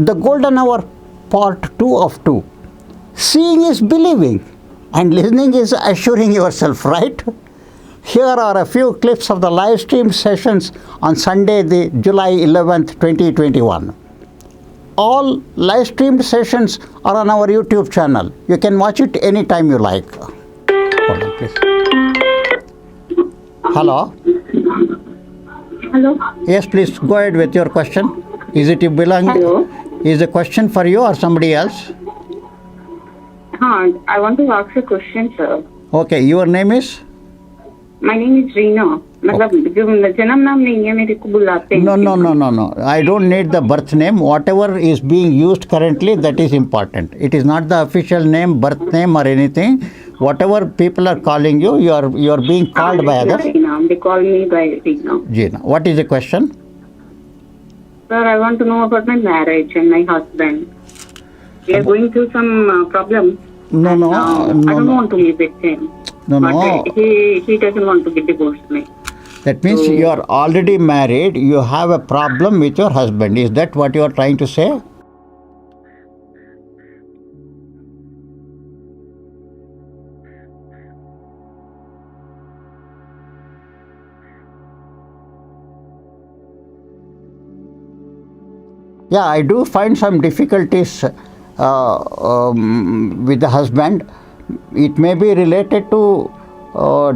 the golden hour part 2 of 2. Seeing is believing and listening is assuring yourself, right? Here are a few clips of the live stream sessions on Sunday, the July 11th, 2021. All live streamed sessions are on our YouTube channel. You can watch it anytime you like. Hold on, please. Hello? Hello. Yes, please go ahead with your question. Is it belong? Hello. Is the question for you or somebody else? I want to ask a question, sir. Okay, your name is? My name is Reena. मतलब जो जन्म नाम नहीं है मेरे को बुलाते हैं. No. I don't need the birth name. Whatever is being used currently, that is important. It is not the official name, birth name or anything. Whatever people are calling you, you are being called by others. Reena. They call me by Reena. Gina, what is the question? Sir, I want to know about my marriage and my husband. We are going through some problems. No. I don't want to live with him. No. But he doesn't want to get divorced me. That means you are already married. You have a problem with your husband. Is that what you are trying to say? Yeah, I do find some difficulties with the husband. It may be related to,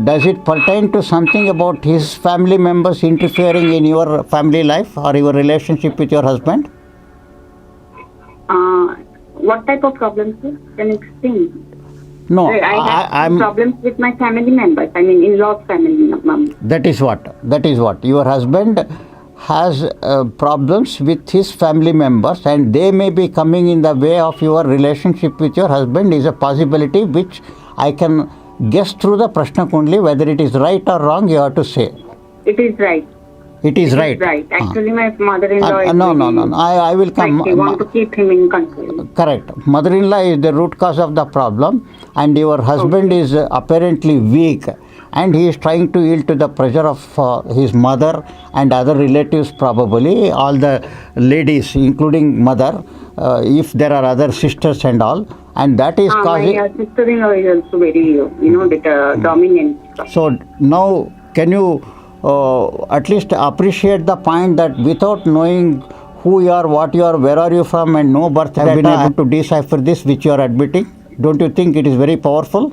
does it pertain to something about his family members interfering in your family life or your relationship with your husband? What type of problems, sir? Can you explain? No, I have problems with my family members. I mean, in-laws family members. That is what. Your husband has problems with his family members and they may be coming in the way of your relationship with your husband is a possibility which I can guess through the Prashna Kundli. Whether it is right or wrong, you have to say. It is right. It is right. Right. Actually, my mother-in-law is no. I will come. Like, they want to keep him in control. Correct. Mother-in-law is the root cause of the problem and your husband is apparently weak and he is trying to yield to the pressure of his mother and other relatives, probably all the ladies including mother, if there are other sisters and all, and that is causing... My sister-in-law is also very, dominant. So now can you at least appreciate the point that without knowing who you are, what you are, where are you from and no birth have been able to decipher this which you are admitting? Don't you think it is very powerful?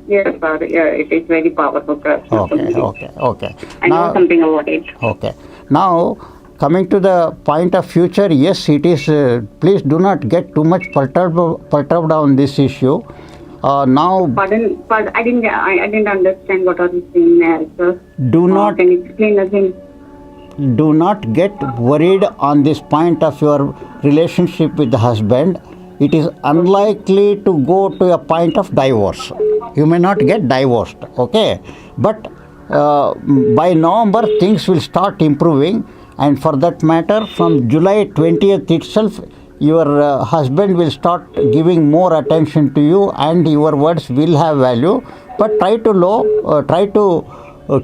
Yes, sir. Yeah, it is very powerful. Okay. I know something about it. Okay. Now, coming to the point of future, yes, it is. Please do not get too much perturbed on this issue. Now. Pardon. I didn't understand what are you saying there, sir. Can you explain again? Do not get worried on this point of your relationship with the husband. It is unlikely to go to a point of divorce. You may not get divorced, okay? But by November, things will start improving. And for that matter, from July 20th itself, your husband will start giving more attention to you and your words will have value. But try to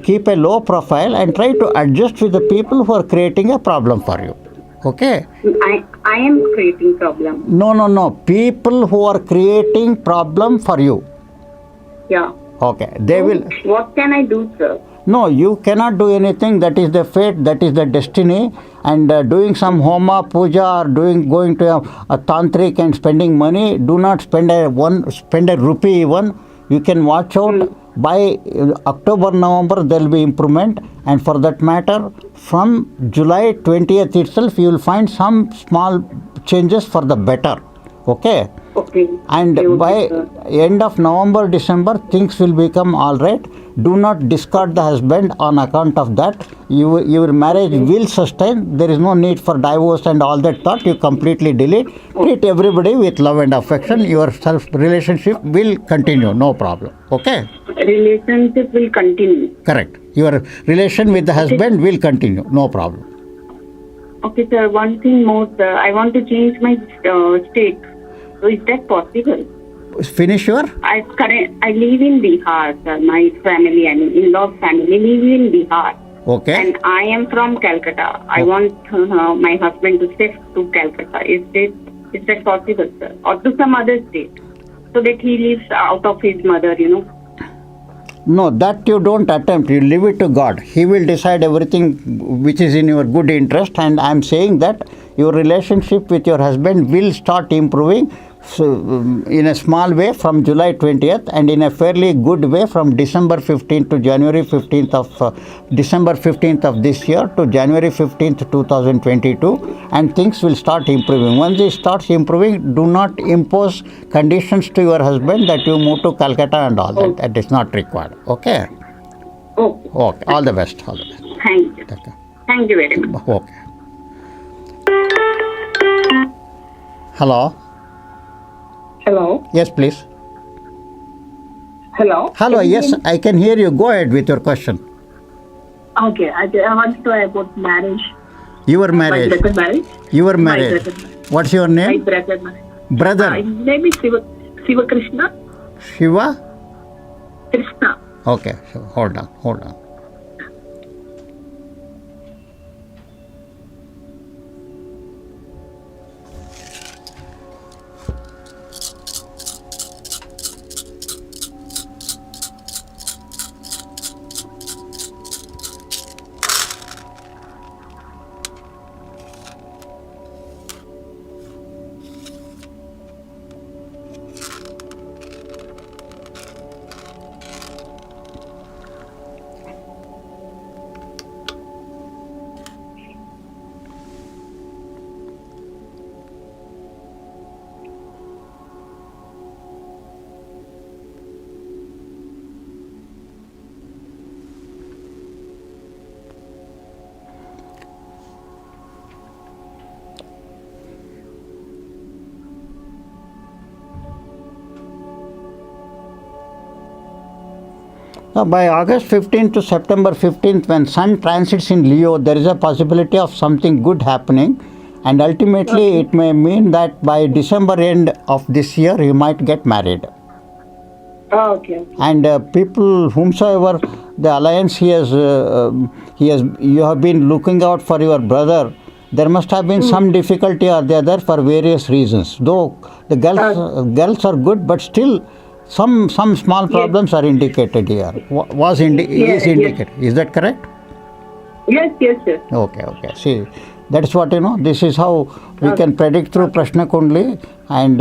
keep a low profile and try to adjust with the people who are creating a problem for you. Okay? I am creating problem. No. People who are creating problem for you. Yeah. Okay. They will. What can I do, sir? No, you cannot do anything. That is the fate. That is the destiny. And doing some homa, puja, or going to a tantric and spending money. Do not spend a rupee even. You can watch out. By October, November, there will be improvement. And for that matter, from July 20th itself, you will find some small changes for the better. Okay? Okay. And by end of November, December, things will become all right. Do not discard the husband on account of that. Your marriage will sustain. There is no need for divorce and all that thought. You completely delete. Treat everybody with love and affection. Your relationship will continue. No problem. Okay? Relationship will continue. Correct. Your relation with the husband will continue. No problem. Okay, sir. One thing more, sir. I want to change my state. So is that possible? Finish your? I live in Bihar, sir. My family, in-law family, live in Bihar. Okay. And I am from Calcutta. I want my husband to shift to Calcutta. Is that possible, sir? Or to some other state, so that he lives out of his mother, No, that you don't attempt. You leave it to God. He will decide everything which is in your good interest. And I am saying that your relationship with your husband will start improving in a small way from July 20th, and in a fairly good way from December 15th to January 15th of December 15th of this year to January 15th 2022, and things will start improving. Once it starts improving, do not impose conditions to your husband that you move to Calcutta and all that. That is not required. Okay. Okay. Okay. All the best. All the best. Thank you. Okay. Thank you very much. Okay. Hello. Hello. Yes, please. Hello. Hello. Can you Yes, hear me? I can hear you. Go ahead with your question. Okay. I want to know about marriage. Your My marriage. brother marriage. Your My marriage. brother marriage. What's your My name? brother marriage. Brother. His name is Siva Krishna. Shiva? Krishna. Okay. So hold on. Hold on. By August 15th to September 15th, when Sun transits in Leo, there is a possibility of something good happening, and ultimately it may mean that by December end of this year, you might get married. Oh, okay. And people whomsoever the alliance you have been looking out for your brother, there must have been some difficulty or the other for various reasons. Though the girls are good, but still some small problems are indicated here. Is indicated. Is that correct? Yes, sir. Okay. See, that's what this is how we can predict through Prashna Kundli, and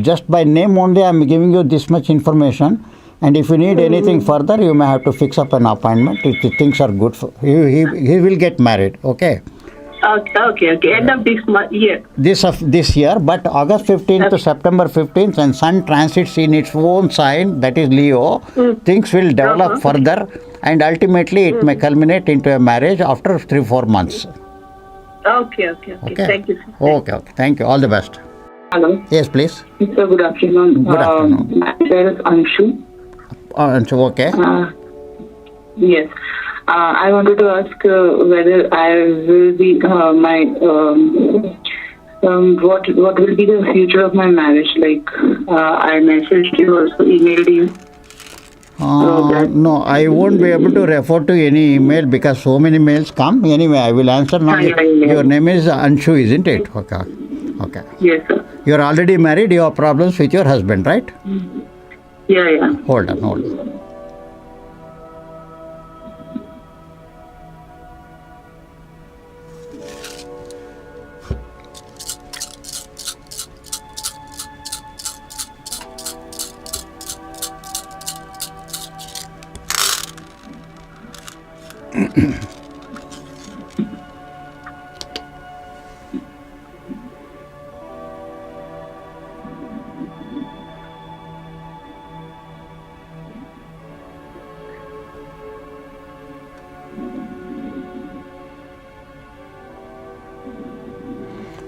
just by name only I am giving you this much information, and if you need anything further, you may have to fix up an appointment if the things are good. He will get married, okay? Okay. End of this year. This year, but August 15th to September 15th, when Sun transits in its own sign, that is Leo, things will develop further, and ultimately it may culminate into a marriage after 3-4 months. Okay. Thank you, sir. Okay. Thank you. All the best. Hello. Yes, please. Sir, good afternoon. Good afternoon. My name is Anshu. Okay. Yes. I wanted to ask whether I will be what will be the future of my marriage? Like I messaged you, also emailed you. No, I won't be able to refer to any email because so many mails come. Anyway, I will answer now. Yeah. Your name is Anshu, isn't it? Okay. Yes, sir. You're already married. You have problems with your husband, right? Yeah. Hold on.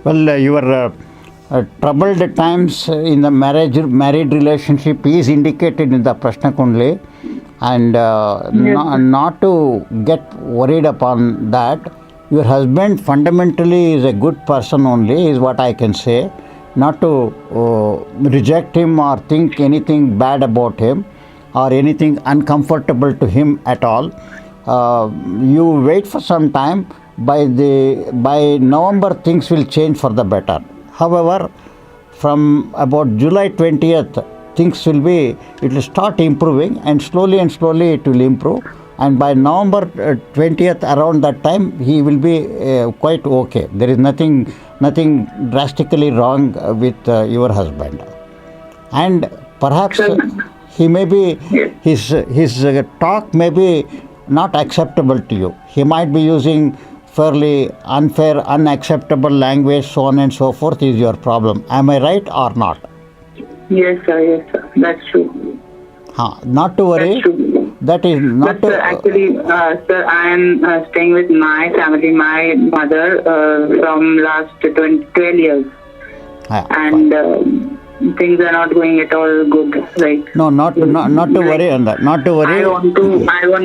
Well, your troubled times in the married relationship is indicated in the Prashna Kundli, and not to get worried upon that. Your husband fundamentally is a good person only, is what I can say. Not to reject him or think anything bad about him or anything uncomfortable to him at all. you wait for some time. By November, things will change for the better. However, from about July 20th, it will start improving, and slowly it will improve. And by November 20th, around that time, he will be quite okay. There is nothing drastically wrong with your husband. And perhaps he may be, his talk may be not acceptable to you. He might be using fairly unfair, unacceptable language, so on and so forth is your problem. Am I right or not? Yes, sir. That's true. Not to worry. That's true. That is not But sir, actually, sir, I am staying with my family, my mother, from last 12 years. And things are not going at all good. Like no, not to worry on that. Not to worry. I want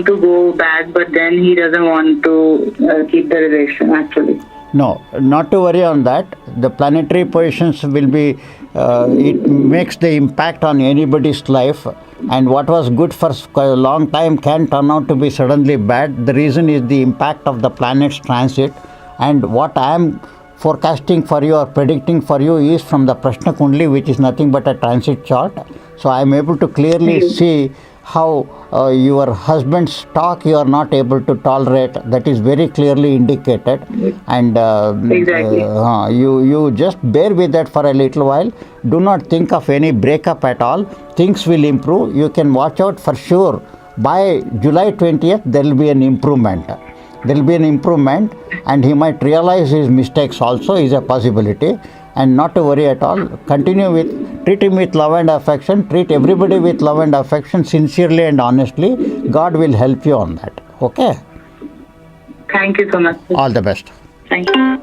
to go back, but then he doesn't want to keep the relation. Actually, no, not to worry on that. The planetary positions will be. It makes the impact on anybody's life, and what was good for a long time can turn out to be suddenly bad. The reason is the impact of the planet's transit, and what I am forecasting for you or predicting for you is from the Prashna Kundli, which is nothing but a transit chart. So I am able to clearly see how your husband's talk you are not able to tolerate. That is very clearly indicated, and exactly. You just bear with that for a little while. Do not think of any breakup at all. Things will improve. You can watch out for sure. By July 20th, there will be an improvement. There will be an improvement, and he might realize his mistakes also is a possibility. And not to worry at all. Treat him with love and affection. Treat everybody with love and affection, sincerely and honestly. God will help you on that. Okay? Thank you so much, sir. All the best. Thank you.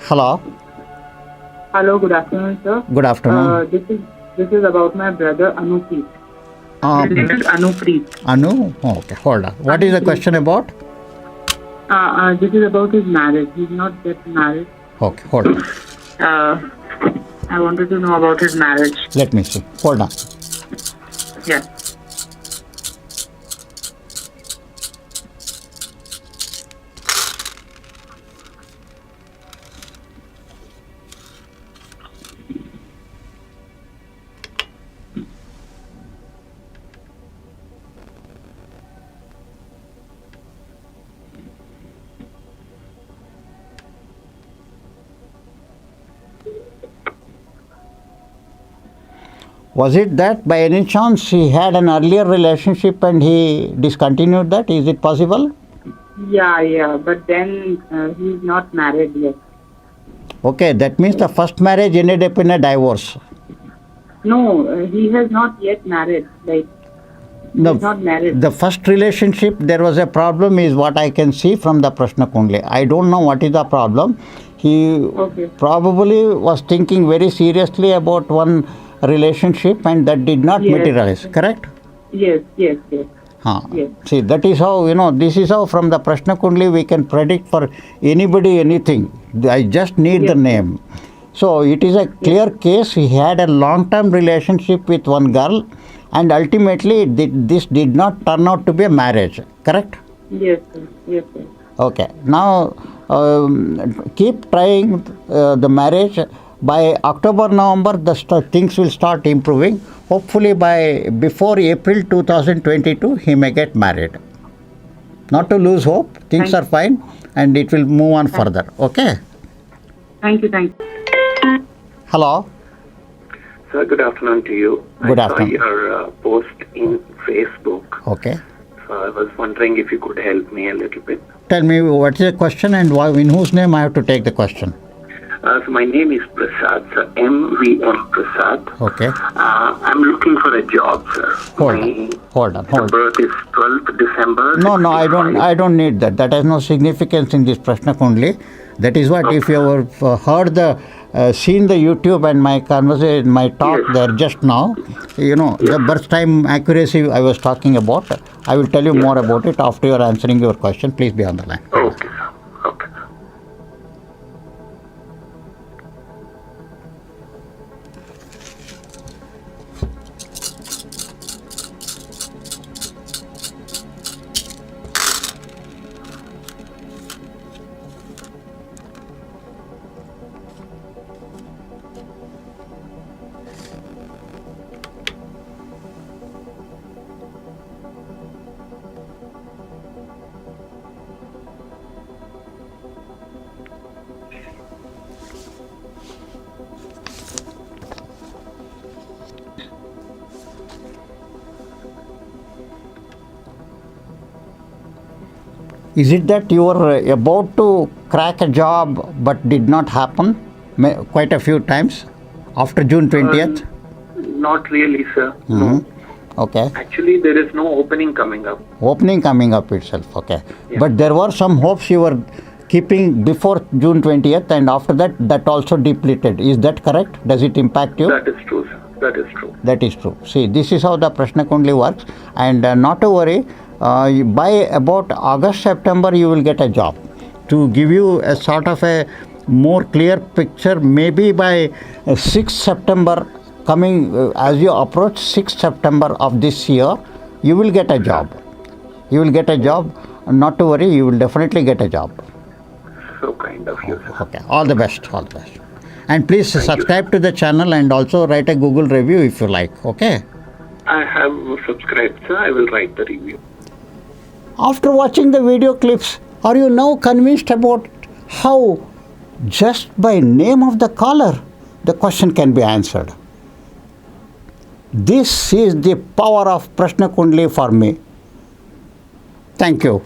Hello. Hello, good afternoon, sir. Good afternoon. This is about my brother Anupreet. His name is Anupreet. Anu? Oh, okay, hold on. What is the question about? This is about his marriage. He's not yet married. Okay, hold on. I wanted to know about his marriage. Let me see. Hold on. Yeah. Was it that by any chance he had an earlier relationship and he discontinued that? Is it possible? Yeah. But then he's not married yet. Okay, that means the first marriage ended up in a divorce. No, he has not yet married. Like, he's not married. The first relationship, there was a problem is what I can see from the Prashna Kundli. I don't know what is the problem. He probably was thinking very seriously about one relationship and that did not materialize, correct? Yes. Yes. See, that is how, this is how from the Prashna Kundli we can predict for anybody anything. I just need the name. So it is a clear case. He had a long-term relationship with one girl and ultimately this did not turn out to be a marriage, correct? Yes, sir. Okay. Now, keep trying the marriage. By October, November, things will start improving. Hopefully, before April 2022, he may get married. Not to lose hope. Things are fine, and it will move on further. Okay. Thank you. Hello. Sir, good afternoon to you. Good afternoon. I saw your post in Facebook. Okay. So I was wondering if you could help me a little bit. Tell me what is the question and in whose name I have to take the question. So my name is Prasad, sir. MVM Prasad. Okay. I'm looking for a job, sir. Hold on. My birth is 12th December. No, I don't need that. That has no significance in this Prashna Kundli. That is what, if you have seen the YouTube and my conversation, my talk there just now, the birth time accuracy I was talking about, I will tell you more about it after you are answering your question. Please be on the line. Okay, sir. Okay. Is it that you were about to crack a job but did not happen quite a few times after June 20th? Not really, sir. No. Okay. Actually, there is no opening coming up. Opening coming up itself, okay. Yeah. But there were some hopes you were keeping before June 20th, and after that also depleted. Is that correct? Does it impact you? That is true, sir. That is true. That is true. See, this is how the Prashna Kundli works, and not to worry, by about August, September, you will get a job. To give you a sort of a more clear picture, maybe by 6th September, coming as you approach 6th September of this year, you will get a job. You will get a job. Not to worry, you will definitely get a job. So kind of you, sir. Okay, all the best, all the best. And please subscribe to the channel and also write a Google review if you like, okay? I have subscribed, sir. I will write the review. After watching the video clips, are you now convinced about how just by name of the caller, the question can be answered? This is the power of Prashna Kundli for me. Thank you.